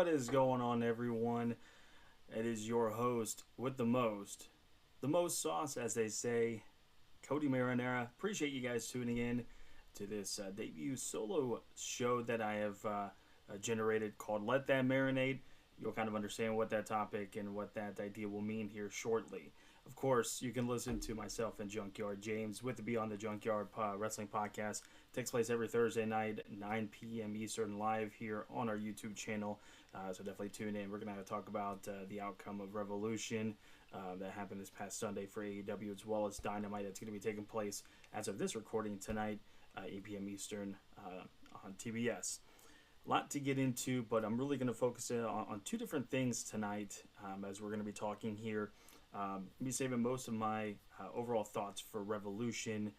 What is going on, everyone? It is your host with the most sauce, as they say, Kody Marinara. Appreciate you guys tuning in to this debut solo show that I have generated called Let That Marinate. You'll kind of understand what that topic and what that idea will mean here shortly. Of course, you can listen to myself and Junkyard James with the Beyond the Junkyard Wrestling Podcast. It takes place every Thursday night, 9 p.m. Eastern, live here on our YouTube channel. So definitely tune in. We're going to talk about the outcome of Revolution that happened this past Sunday for AEW, as well as Dynamite that's going to be taking place as of this recording tonight, 8 p.m. Eastern on TBS. A lot to get into, but I'm really going to focus on two different things tonight as we're going to be talking here. I'll be saving most of my overall thoughts for Revolution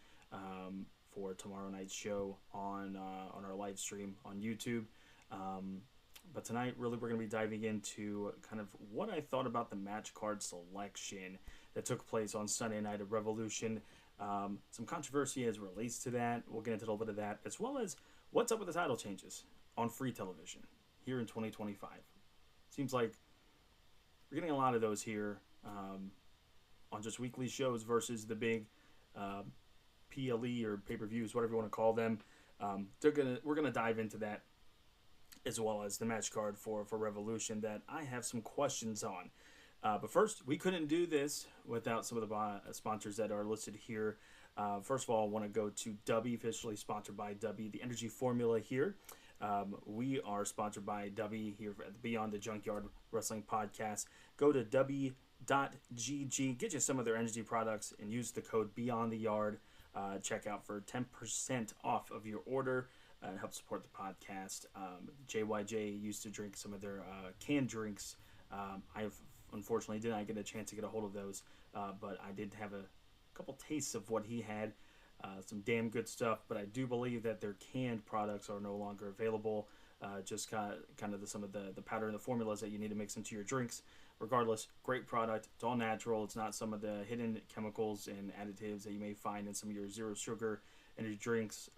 for tomorrow night's show on our live stream on YouTube. But tonight, really, we're going to be diving into kind of what I thought about the match card selection that took place on Sunday night of Revolution. Some controversy as relates to that. We'll get into a little bit of that, as well as what's up with the title changes on free television here in 2025. Seems like we're getting a lot of those here on just weekly shows versus the big PLE or pay-per-views, whatever you want to call them. We're gonna dive into that, as well as the match card for Revolution that I have some questions on. But first, we couldn't do this without some of the sponsors that are listed here. First of all, I want to go to W, officially sponsored by W, the energy formula here. We are sponsored by W here at the Beyond the Junkyard Wrestling Podcast. Go to W.gg, get you some of their energy products, and use the code Beyond the Yard. Check out for 10% off of your order and help support the podcast. JYJ used to drink some of their canned drinks. I unfortunately did not get a chance to get a hold of those, but I did have a couple tastes of what he had. Some damn good stuff, but I do believe that their canned products are no longer available. Just kind of some of the powder and the formulas that you need to mix into your drinks. Regardless, great product. It's all natural. It's not some of the hidden chemicals and additives that you may find in some of your zero sugar energy drinks.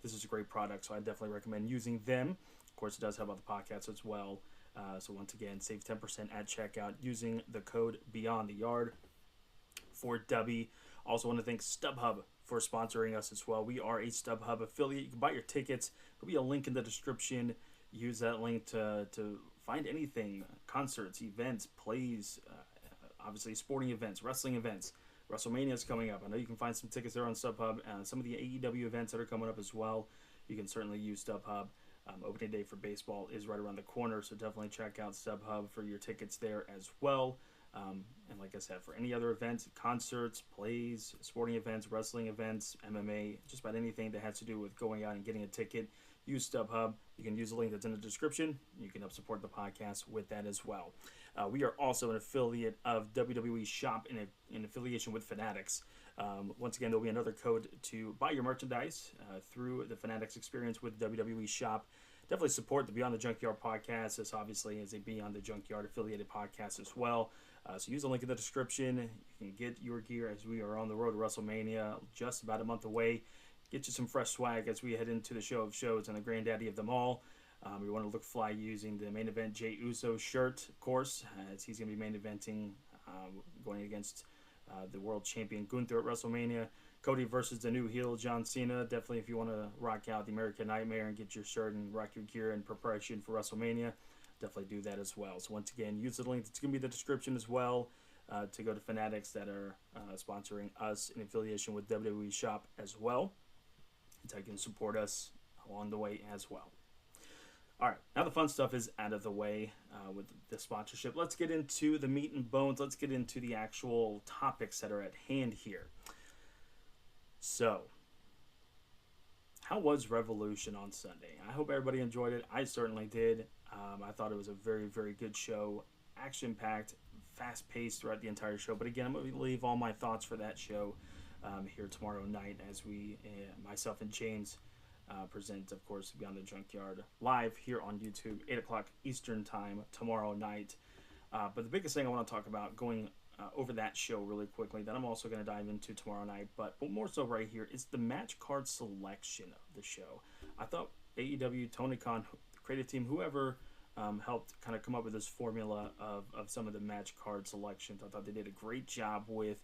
This is a great product, so I definitely recommend using them. Of course, it does help out the podcast as well. So once again, save 10% at checkout using the code Beyond the Yard for W. Also want to thank StubHub for sponsoring us as well. We are a StubHub affiliate. You can buy your tickets. There'll be a link in the description. Use that link to find anything, concerts, events, plays, obviously sporting events, wrestling events. WrestleMania is coming up. I know you can find some tickets there on StubHub. Some of the AEW events that are coming up as well. You can certainly use StubHub. Opening day for baseball is right around the corner, so definitely check out StubHub for your tickets there as well. And like I said, for any other events, concerts, plays, sporting events, wrestling events, MMA, just about anything that has to do with going out and getting a ticket, use StubHub. You can use the link that's in the description. You can help support the podcast with that as well. We are also an affiliate of WWE Shop in affiliation with Fanatics. Once again, there'll be another code to buy your merchandise through the Fanatics experience with WWE Shop. Definitely support the Beyond the Junkyard podcast. This obviously is a Beyond the Junkyard affiliated podcast as well. So use the link in the description. You can get your gear as we are on the road to WrestleMania, just about a month away. Get you some fresh swag as we head into the show of shows and the granddaddy of them all. We want to look fly using the main event Jey Uso shirt, of course, as he's going to be main eventing going against the world champion Gunther at WrestleMania. Cody versus the new heel John Cena. Definitely, if you want to rock out the American Nightmare and get your shirt and rock your gear in preparation for WrestleMania, definitely do that as well. So once again, use the link that's going to be in the description as well to go to Fanatics that are sponsoring us in affiliation with WWE Shop as well. So you can support us along the way as well. All right, now the fun stuff is out of the way with the sponsorship. Let's get into the meat and bones. Let's get into the actual topics that are at hand here. So, how was Revolution on Sunday? I hope everybody enjoyed it. I certainly did. I thought it was a very, very good show. Action-packed, fast-paced throughout the entire show. But again, I'm going to leave all my thoughts for that show here tomorrow night as we, myself and James, present, of course, Beyond the Junkyard live here on YouTube, 8 o'clock Eastern Time tomorrow night. But the biggest thing I want to talk about going over that show really quickly that I'm also going to dive into tomorrow night, but more so right here is the match card selection of the show. I thought AEW, Tony Khan, the creative team, whoever helped kind of come up with this formula of some of the match card selections. I thought they did a great job with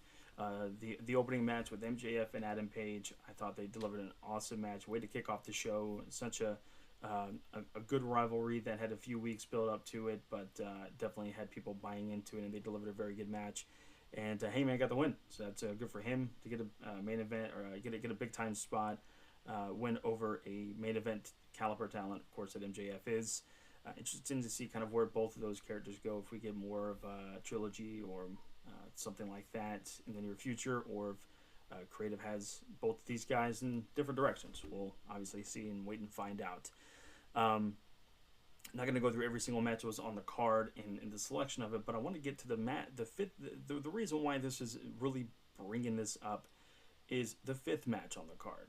the opening match with MJF and Adam Page. I thought they delivered an awesome match. Way to kick off the show. Such a good rivalry that had a few weeks built up to it, but definitely had people buying into it, and they delivered a very good match. And Heyman got the win, so that's good for him to get a main event or get a big time spot, win over a main event caliber talent, of course, that MJF is. Interesting to see kind of where both of those characters go, if we get more of a trilogy or something like that in the near future, or if creative has both of these guys in different directions. We'll obviously see and wait and find out. I'm not going to go through every single match that was on the card and the selection of it, but I want to get to the reason why this is really bringing this up is the fifth match on the card.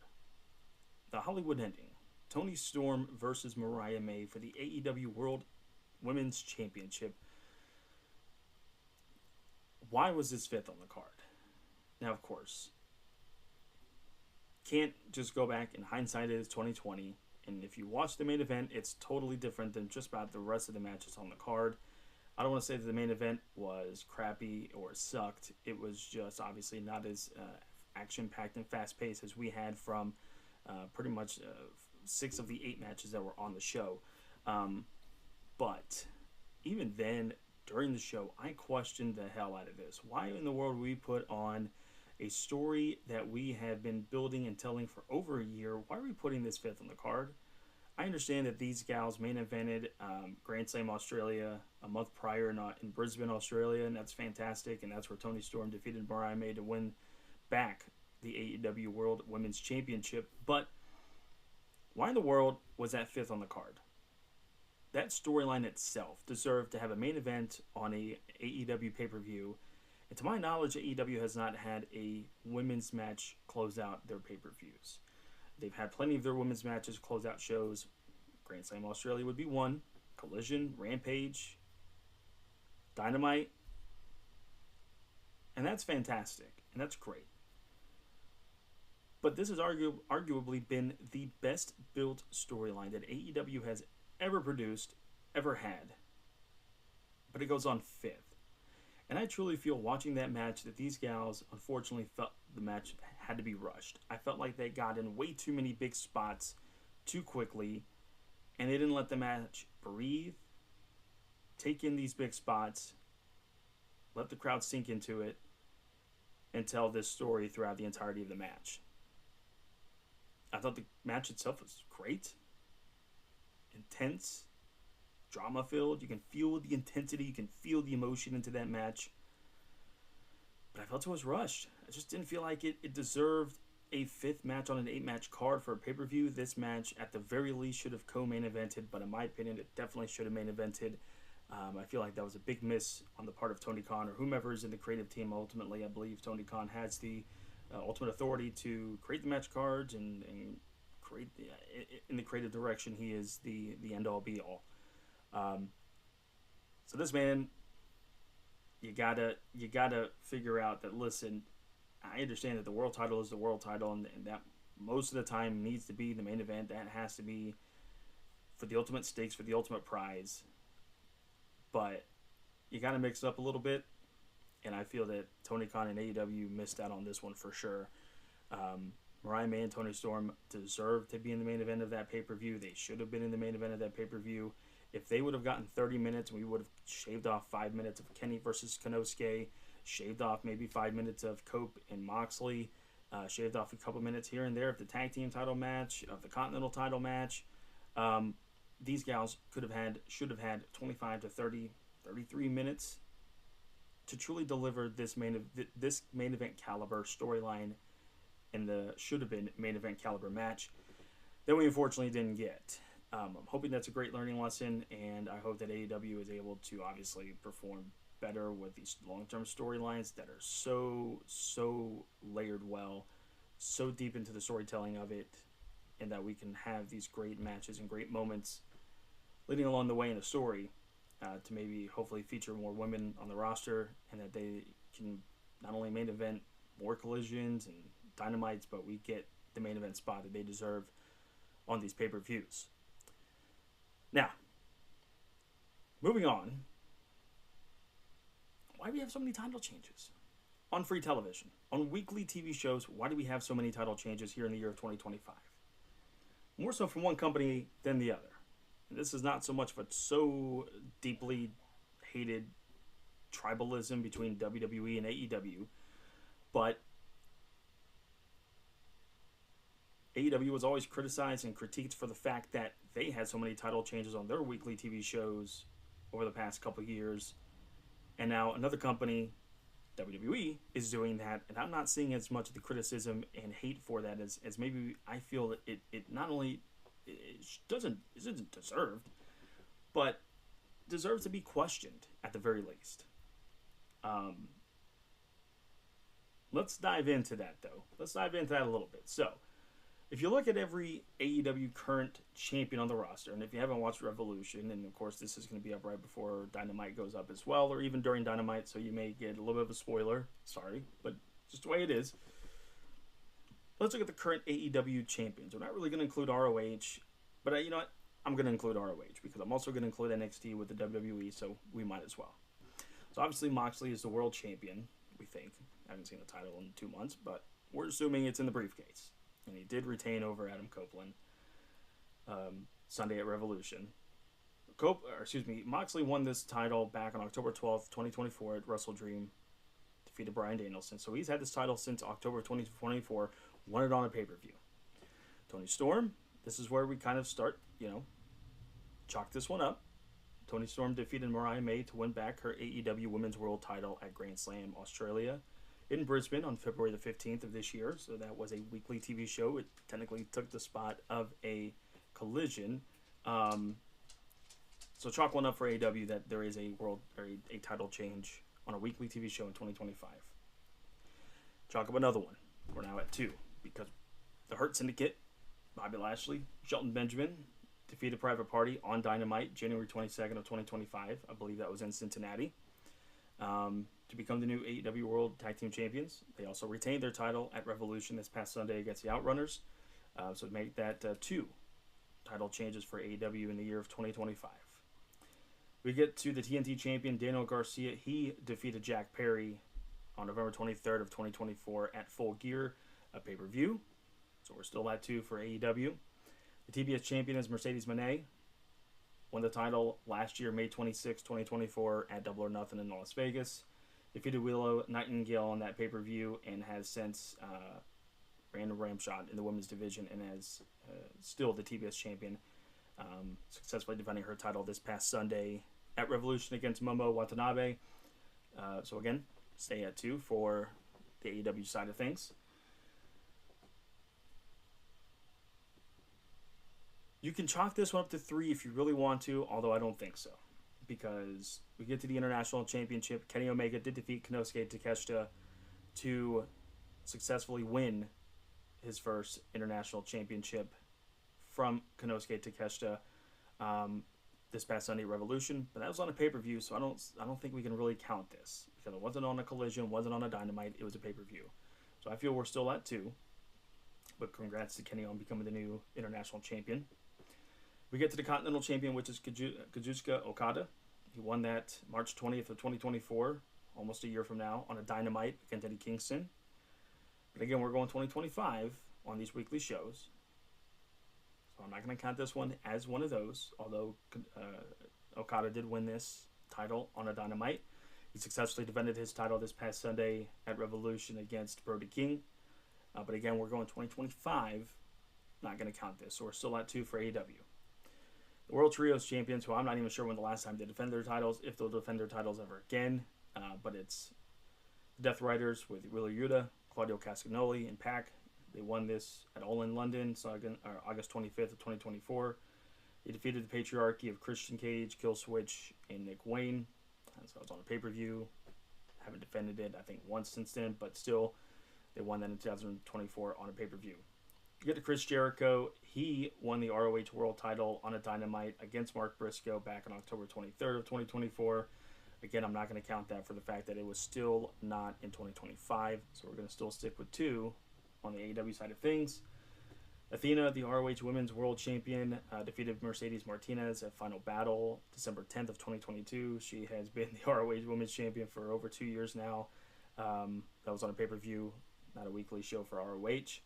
The Hollywood ending. Toni Storm versus Mariah May for the AEW World Women's Championship. Why was this fifth on the card? Now, of course, can't just go back. In hindsight, it is 2020. And if you watch the main event, it's totally different than just about the rest of the matches on the card. I don't want to say that the main event was crappy or sucked. It was just obviously not as action-packed and fast-paced as we had from pretty much 6 of the 8 matches that were on the show. But even then, during the show, I questioned the hell out of this. Why in the world would we put on a story that we have been building and telling for over a year? Why are we putting this fifth on the card? I understand that these gals main evented Grand Slam Australia a month prior in Brisbane, Australia, and that's fantastic, and that's where Toni Storm defeated Mariah May to win back the AEW World Women's Championship. But why in the world was that fifth on the card? That storyline itself deserved to have a main event on a AEW pay-per-view. And to my knowledge, AEW has not had a women's match close out their pay-per-views. They've had plenty of their women's matches close out shows. Grand Slam Australia would be one. Collision, Rampage, Dynamite. And that's fantastic. And that's great. But this has arguably been the best built storyline that AEW has ever produced, ever had. But it goes on fifth. And I truly feel watching that match that these gals unfortunately felt the match had to be rushed. I felt like they got in way too many big spots too quickly, and they didn't let the match breathe, take in these big spots, let the crowd sink into it, and tell this story throughout the entirety of the match. I thought the match itself was great, intense, drama-filled. You can feel the intensity, you can feel the emotion into that match. But I felt it was rushed. I just didn't feel like it deserved a fifth match on an 8-match card for a pay-per-view. This match, at the very least, should have co-main evented, but in my opinion, it definitely should have main evented. I feel like that was a big miss on the part of Tony Khan or whomever is in the creative team. Ultimately, I believe Tony Khan has the ultimate authority to create the match cards and create in the creative direction. He is the end-all, be-all. So this man, you gotta figure out that, listen, I understand that the world title is the world title, and that most of the time needs to be the main event. That has to be for the ultimate stakes, for the ultimate prize. But you gotta mix it up a little bit, and I feel that Tony Khan and AEW missed out on this one for sure. Mariah May and Toni Storm deserve to be in the main event of that pay-per-view. They should have been in the main event of that pay-per-view. If they would have gotten 30 minutes, we would have shaved off 5 minutes of Kenny versus Konosuke, shaved off maybe 5 minutes of Cope and Moxley, shaved off a couple minutes here and there of the tag team title match, of the Continental title match. These gals should have had 25 to 30, 33 minutes to truly deliver this main event caliber storyline and the should have been main event caliber match that we unfortunately didn't get. I'm hoping that's a great learning lesson, and I hope that AEW is able to obviously perform better with these long-term storylines that are so layered well, so deep into the storytelling of it, and that we can have these great matches and great moments leading along the way in the story to maybe hopefully feature more women on the roster, and that they can not only main event more collisions and dynamites, but we get the main event spot that they deserve on these pay-per-views. Now, Moving on. Why do we have so many title changes? On free television, on weekly TV shows, why do we have so many title changes here in the year of 2025? More so from one company than the other. And this is not so much of a so deeply hated tribalism between WWE and AEW, but AEW was always criticized and critiqued for the fact that they had so many title changes on their weekly TV shows over the past couple of years. And now another company, WWE, is doing that. And I'm not seeing as much of the criticism and hate for that as maybe I feel that it not only isn't deserved, but deserves to be questioned at the very least. Let's dive into that, though. Let's dive into that a little bit. So, if you look at every AEW current champion on the roster, and if you haven't watched Revolution, and of course this is going to be up right before Dynamite goes up as well, or even during Dynamite, so you may get a little bit of a spoiler. Sorry, but just the way it is. Let's look at the current AEW champions. We're not really going to include ROH, but you know what? I'm going to include ROH because I'm also going to include NXT with the WWE, so we might as well. So obviously Moxley is the world champion, we think. I haven't seen the title in 2 months, but we're assuming it's in the briefcase. And he did retain over Adam Copeland Sunday at Revolution. Moxley won this title back on October 12th, 2024 at Wrestle Dream. Defeated Bryan Danielson. So he's had this title since October 2024. Won it on a pay-per-view. Toni Storm, this is where we kind of start, chalk this one up. Toni Storm defeated Mariah May to win back her AEW Women's World title at Grand Slam, Australia, in Brisbane on February the 15th of this year. So that was a weekly TV show. It technically took the spot of a Collision. So chalk one up for AEW that there is a title change on a weekly TV show in 2025. Chalk up another one. We're now at 2 because the Hurt Syndicate, Bobby Lashley, Shelton Benjamin, defeated Private Party on Dynamite January 22nd of 2025. I believe that was in Cincinnati. To become the new AEW World Tag Team Champions. They also retained their title at Revolution this past Sunday against the Outrunners. So to make that 2 title changes for AEW in the year of 2025. We get to the TNT champion, Daniel Garcia. He defeated Jack Perry on November 23rd of 2024 at Full Gear, a pay-per-view. So we're still at 2 for AEW. The TBS champion is Mercedes Moné. Won the title last year, May 26, 2024, at Double or Nothing in Las Vegas. Defeated Willow Nightingale on that pay-per-view and has since ran a ramshot in the women's division and is still the TBS champion. Successfully defending her title this past Sunday at Revolution against Momo Watanabe. So again, stay at 2 for the AEW side of things. You can chalk this one up to 3 if you really want to, although I don't think so. Because we get to the International Championship. Kenny Omega did defeat Konosuke Takeshita to successfully win his first International Championship from Konosuke Takeshita this past Sunday Revolution. But that was on a pay-per-view, so I don't think we can really count this. Because it wasn't on a Collision, wasn't on a Dynamite, it was a pay-per-view. So I feel we're still at 2. But congrats to Kenny on becoming the new International Champion. We get to the Continental Champion, which is Kazuchika Okada. He won that March 20th of 2024, almost a year from now, on a Dynamite against Eddie Kingston. But again, we're going 2025 on these weekly shows. So I'm not going to count this one as one of those, although Okada did win this title on a Dynamite. He successfully defended his title this past Sunday at Revolution against Brody King. But again, we're going 2025. Not going to count this. So we're still at 2 for AEW. The World Trios champions, who I'm not even sure when the last time they defended their titles, if they'll defend their titles ever again. But it's the Death Riders with Wheeler Yuta, Claudio Castagnoli, and Pac. They won this at All in London, so August 25th of 2024. They defeated the Patriarchy of Christian Cage, Killswitch, and Nick Wayne. And so it's on a pay-per-view. Haven't defended it, I think, once since then, but still, they won that in 2024 on a pay-per-view. You get to Chris Jericho. He won the ROH World title on a Dynamite against Mark Briscoe back on October 23rd of 2024. Again, I'm not going to count that for the fact that it was still not in 2025. So we're going to still stick with 2 on the AEW side of things. Athena, the ROH Women's World Champion, defeated Mercedes Martinez at Final Battle December 10th of 2022. She has been the ROH Women's Champion for over 2 years now. That was on a pay-per-view, not a weekly show for ROH.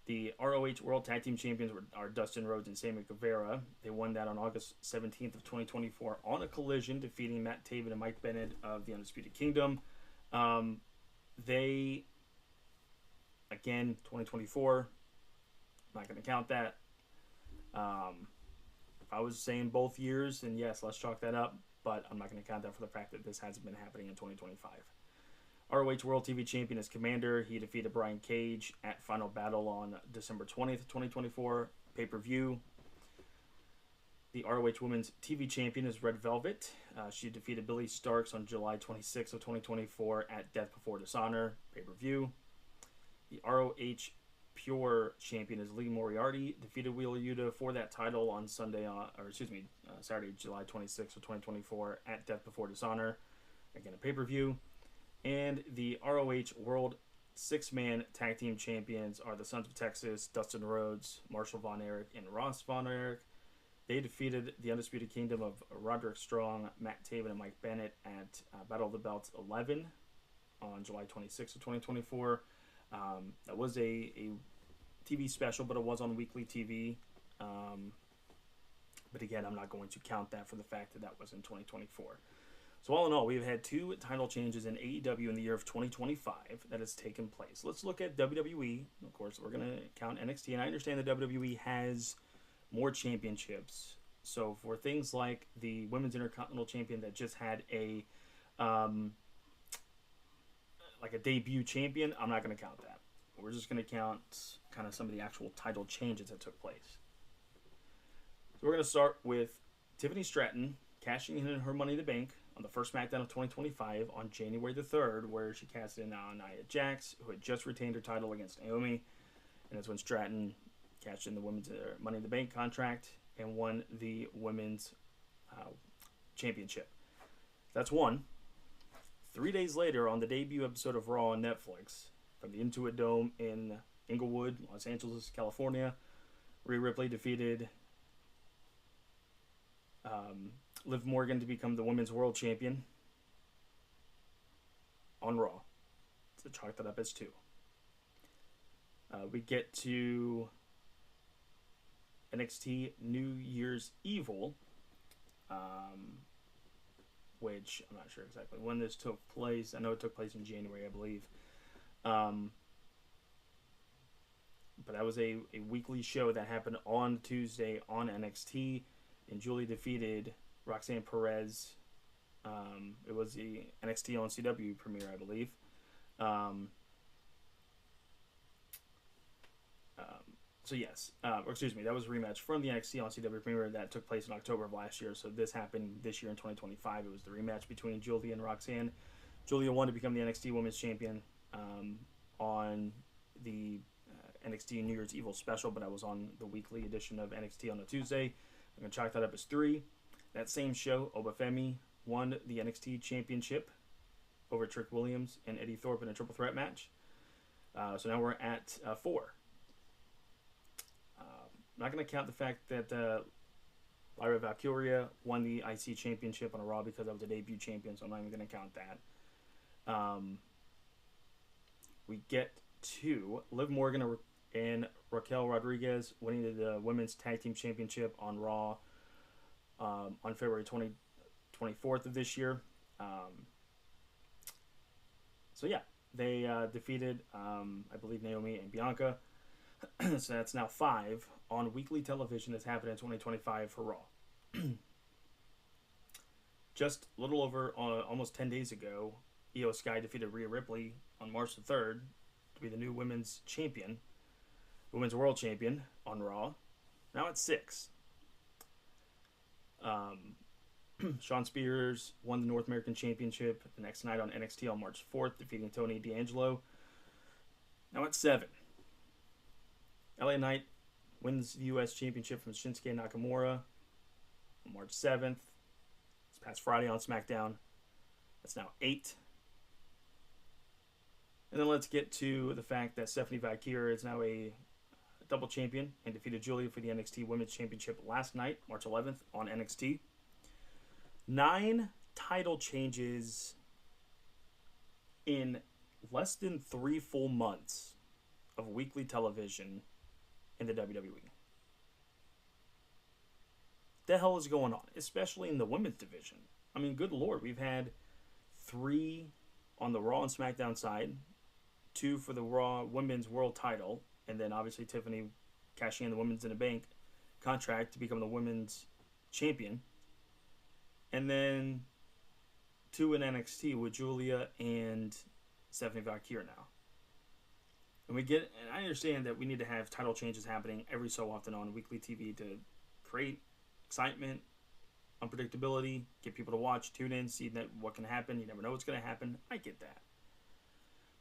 The ROH World Tag Team Champions are Dustin Rhodes and Sammy Guevara. They won that on August 17th of 2024 on a collision, defeating Matt Taven and Mike Bennett of the Undisputed Kingdom. They, again, 2024, I'm not going to count that. If I was saying both years, then yes, let's chalk that up, but I'm not going to count that for the fact that this hasn't been happening in 2025. ROH World TV Champion is Commander. He defeated Brian Cage at Final Battle on December 20th, 2024, pay-per-view. The ROH Women's TV Champion is Red Velvet. She defeated Billy Starks on July 26th of 2024 at Death Before Dishonor, pay-per-view. The ROH Pure Champion is Lee Moriarty. Defeated Wheeler Yuta for that title on Saturday, July 26th of 2024 at Death Before Dishonor, again a pay-per-view. And the ROH World Six-Man Tag Team Champions are the Sons of Texas, Dustin Rhodes, Marshall Von Erich, and Ross Von Erich. They defeated the Undisputed Kingdom of Roderick Strong, Matt Taven, and Mike Bennett at Battle of the Belts 11 on July 26th of 2024. That was a TV special, but it was on weekly TV. But again, I'm not going to count that for the fact that was in 2024. So all in all, we've had 2 title changes in AEW in the year of 2025 that has taken place. Let's look at WWE. Of course, we're going to count NXT, and I understand that WWE has more championships. So for things like the Women's Intercontinental Champion that just had a debut champion, I'm not going to count that. We're just going to count kind of some of the actual title changes that took place. So we're going to start with Tiffany Stratton cashing in her Money in the Bank on the first SmackDown of 2025 on January the 3rd, where she cast in on Nia Jax, who had just retained her title against Naomi. And that's when Stratton cashed in the Women's Money in the Bank contract and won the Women's Championship. That's one. 3 days later, on the debut episode of Raw on Netflix, from the Intuit Dome in Inglewood, Los Angeles, California, Rhea Ripley defeated Liv Morgan to become the Women's World Champion on Raw. So chalk that up as 2. We get to NXT New Year's Evil, which I'm not sure exactly when this took place. I know it took place in January, I believe. But that was a weekly show that happened on Tuesday on NXT, and Julie defeated Roxanne Perez. It was the NXT on CW premiere, I believe. So yes, that was a rematch from the NXT on CW premiere that took place in October of last year. So this happened this year in 2025. It was the rematch between Julia and Roxanne. Julia won to become the NXT Women's Champion on the NXT New Year's Evil special, but I was on the weekly edition of NXT on a Tuesday. I'm going to chalk that up as 3. That same show, Obafemi won the NXT Championship over Trick Williams and Eddie Thorpe in a triple threat match. So now we're at 4. I'm not going to count the fact that Lyra Valkyria won the IC Championship on a Raw because I was a debut champion, so I'm not even going to count that. We get to Liv Morgan and Raquel Rodriguez winning the Women's Tag Team Championship on Raw on February 24th of this year. So yeah, they defeated, I believe, Naomi and Bianca. So that's now 5 on weekly television that's happened in 2025 for Raw. Just a little over, almost 10 days ago, Io Sky defeated Rhea Ripley on March the 3rd to be the new Women's Champion, Women's World Champion on Raw. Now it's 6. Shawn Spears won the North American Championship the next night on NXT on March 4th, defeating Tony D'Angelo. Now it's 7. LA Knight wins the U.S. Championship from Shinsuke Nakamura on March 7th. This past Friday on SmackDown. That's now 8. And then let's get to the fact that Stephanie Valkyria is now a double champion and defeated Julia for the NXT Women's Championship last night, March 11th, on NXT. 9 title changes in less than 3 full months of weekly television in the WWE. The hell is going on, especially in the women's division? I mean, good lord, we've had 3 on the Raw and SmackDown side, 2 for the Raw Women's World Title, and then obviously Tiffany cashing in the Women's in the Bank contract to become the Women's Champion, and then 2 in NXT with Julia and Stephanie Valkyrie now. And I understand that we need to have title changes happening every so often on weekly TV to create excitement, unpredictability, get people to watch, tune in, see what can happen. You never know what's going to happen. I get that.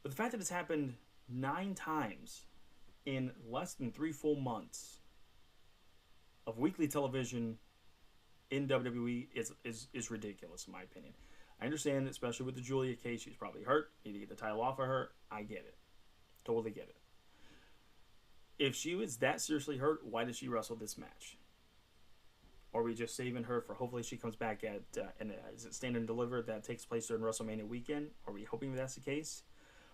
But the fact that it's happened 9 times in less than 3 full months of weekly television in WWE is ridiculous, in my opinion. I understand, especially with the Julia case, she's probably hurt. You need to get the title off of her. I get it. Totally get it. If she was that seriously hurt, why did she wrestle this match? Or are we just saving her for hopefully she comes back at, is it Stand and Deliver that takes place during WrestleMania weekend? Are we hoping that's the case?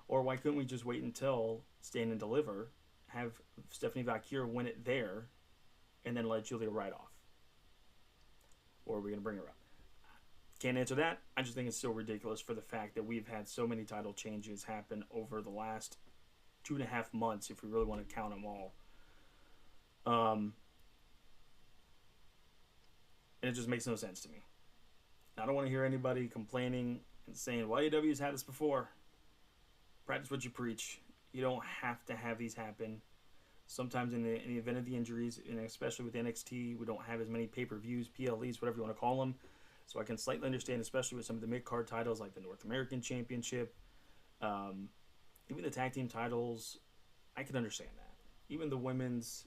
Or why couldn't we just wait until Stand and Deliver, have Stephanie Valkyrie win it there, and then let Julia ride off? Or are we going to bring her up? Can't answer that. I just think it's so ridiculous for the fact that we've had so many title changes happen over the last 2.5 months, if we really want to count them all. And it just makes no sense to me. I don't want to hear anybody complaining and saying, well, AEW's had this before. Practice what you preach. You don't have to have these happen. Sometimes in the event of the injuries, and especially with NXT, we don't have as many pay-per-views, PLEs, whatever you want to call them. So I can slightly understand, especially with some of the mid-card titles like the North American Championship, even the tag team titles, I can understand that. Even the women's,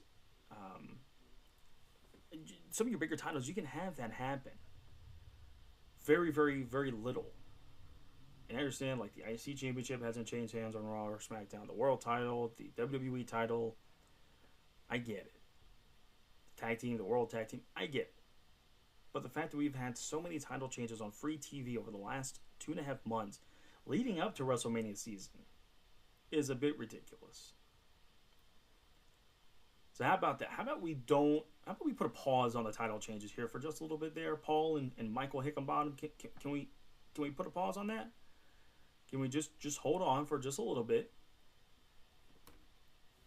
some of your bigger titles, you can have that happen. Very, very, very little. And I understand, like, the IC Championship hasn't changed hands on Raw or SmackDown. The World title, the WWE title, I get it. The tag team, the World Tag Team, I get it. But the fact that we've had so many title changes on free TV over the last 2.5 months leading up to WrestleMania season is a bit ridiculous. So how about that? How about we put a pause on the title changes here for just a little bit there? Paul and Michael Hickenbottom, can we put a pause on that? Can we just hold on for just a little bit?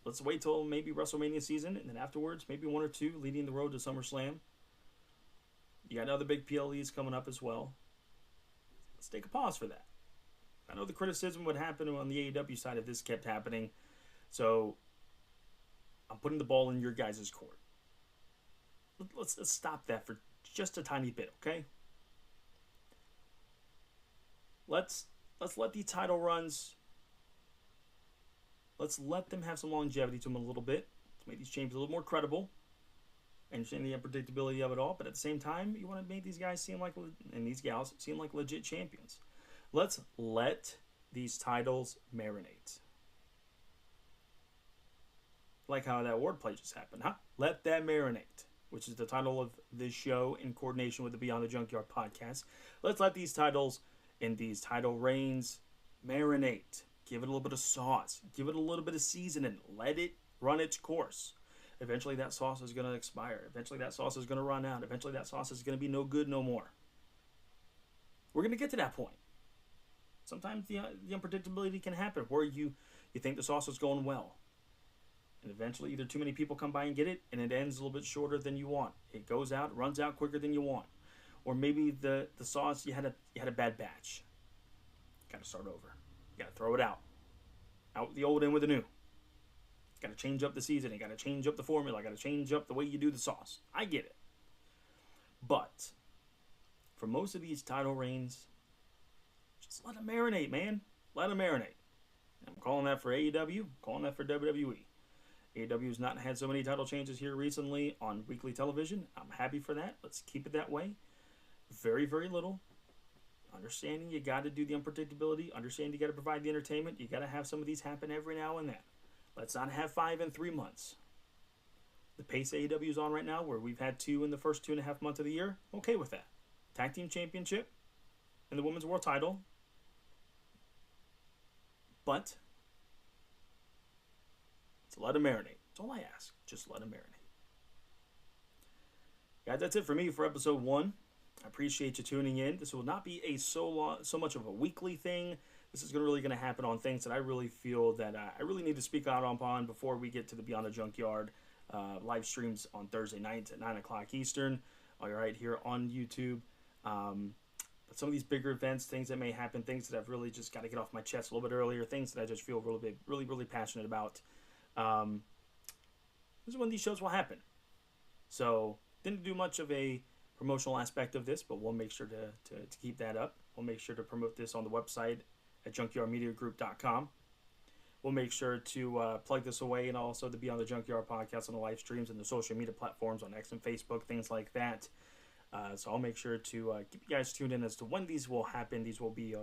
Let's wait till maybe WrestleMania season, and then afterwards, maybe 1 or 2 leading the road to SummerSlam. You got other big PLEs coming up as well. Let's take a pause for that. I know the criticism would happen on the AEW side if this kept happening. So I'm putting the ball in your guys' court. Let's stop that for just a tiny bit, okay? Let's let these title runs, let's let them have some longevity to them a little bit to make these champions a little more credible. Understand the unpredictability of it all, but at the same time, you want to make these guys seem like, and these gals seem like legit champions. Let's let these titles marinate. Like how that wordplay just happened, huh? Let that marinate, which is the title of this show in coordination with the Beyond the Junkyard podcast. Let's let these titles and these title reigns marinate. Give it a little bit of sauce. Give it a little bit of seasoning. Let it run its course. Eventually that sauce is going to expire. Eventually that sauce is going to run out. Eventually that sauce is going to be no good no more. We're going to get to that point. Sometimes the unpredictability can happen where you think the sauce is going well. And eventually either too many people come by and get it and it ends a little bit shorter than you want. It goes out, runs out quicker than you want. Or maybe the sauce, you had a bad batch. Got to start over. You got to throw it out. Out with the old, in with the new. Got to change up the seasoning. Got to change up the formula. Got to change up the way you do the sauce. I get it. But for most of these title reigns, just let them marinate, man. Let them marinate. I'm calling that for AEW. I'm calling that for WWE. AEW's not had so many title changes here recently on weekly television. I'm happy for that. Let's keep it that way. Very, very little. Understanding you got to do the unpredictability. Understanding you got to provide the entertainment. You got to have some of these happen every now and then. Let's not have 5 in 3 months. the pace AEW is on right now, where we've had 2 in the first 2.5 months of the year, I'm okay with that. Tag Team Championship and the Women's World Title. But let's let them marinate. That's all I ask. Just let them marinate. Guys, that's it for me for episode 1. I appreciate you tuning in. This will not be a so much of a weekly thing. This is really going to happen on things that I really feel that I really need to speak out on before we get to the Beyond the Junkyard live streams on Thursday nights at 9 o'clock Eastern. All right, here on YouTube. But some of these bigger events, things that may happen, things that I've really just got to get off my chest a little bit earlier, things that I just feel really passionate about. This is when these shows will happen. So, didn't do much of a promotional aspect of this, but we'll make sure to keep that up. We'll make sure to promote this on the website at junkyardmediagroup.com. We'll make sure to plug this away, and also to be on the Junkyard podcast on the live streams and the social media platforms on X and Facebook, things like that. So I'll make sure to keep you guys tuned in as to when these will happen. These will be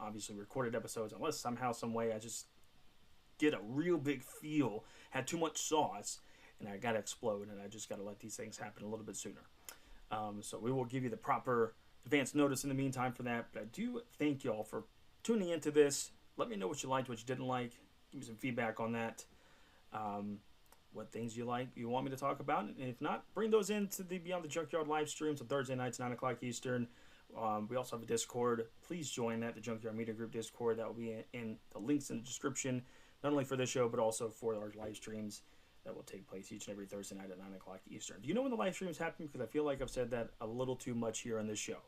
obviously recorded episodes, unless somehow, some way I just get a real big feel, had too much sauce, and I got to explode, and I just got to let these things happen a little bit sooner. So we will give you the proper advance notice in the meantime for that. But I do thank y'all for tuning into this. Let me know what you liked, what you didn't like. Give me some feedback on that. What things you want me to talk about. And if not, bring those into the Beyond the Junkyard live streams on Thursday nights, 9 o'clock Eastern. We also have a Discord. Please join that, the Junkyard Media Group Discord. That will be in the links in the description, not only for this show, but also for our live streams that will take place each and every Thursday night at 9 o'clock Eastern. Do you know when the live streams happen? Because I feel like I've said that a little too much here on this show.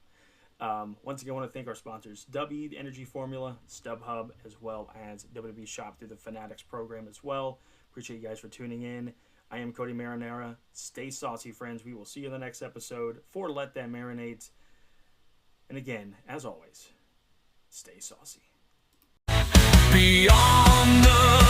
Once again, I want to thank our sponsors, W, the Energy Formula, StubHub, as well as WWE Shop through the Fanatics program as well. Appreciate you guys for tuning in. I am Kody Marinara. Stay saucy, friends. We will see you in the next episode for Let That Marinate. And again, as always, stay saucy. Beyond the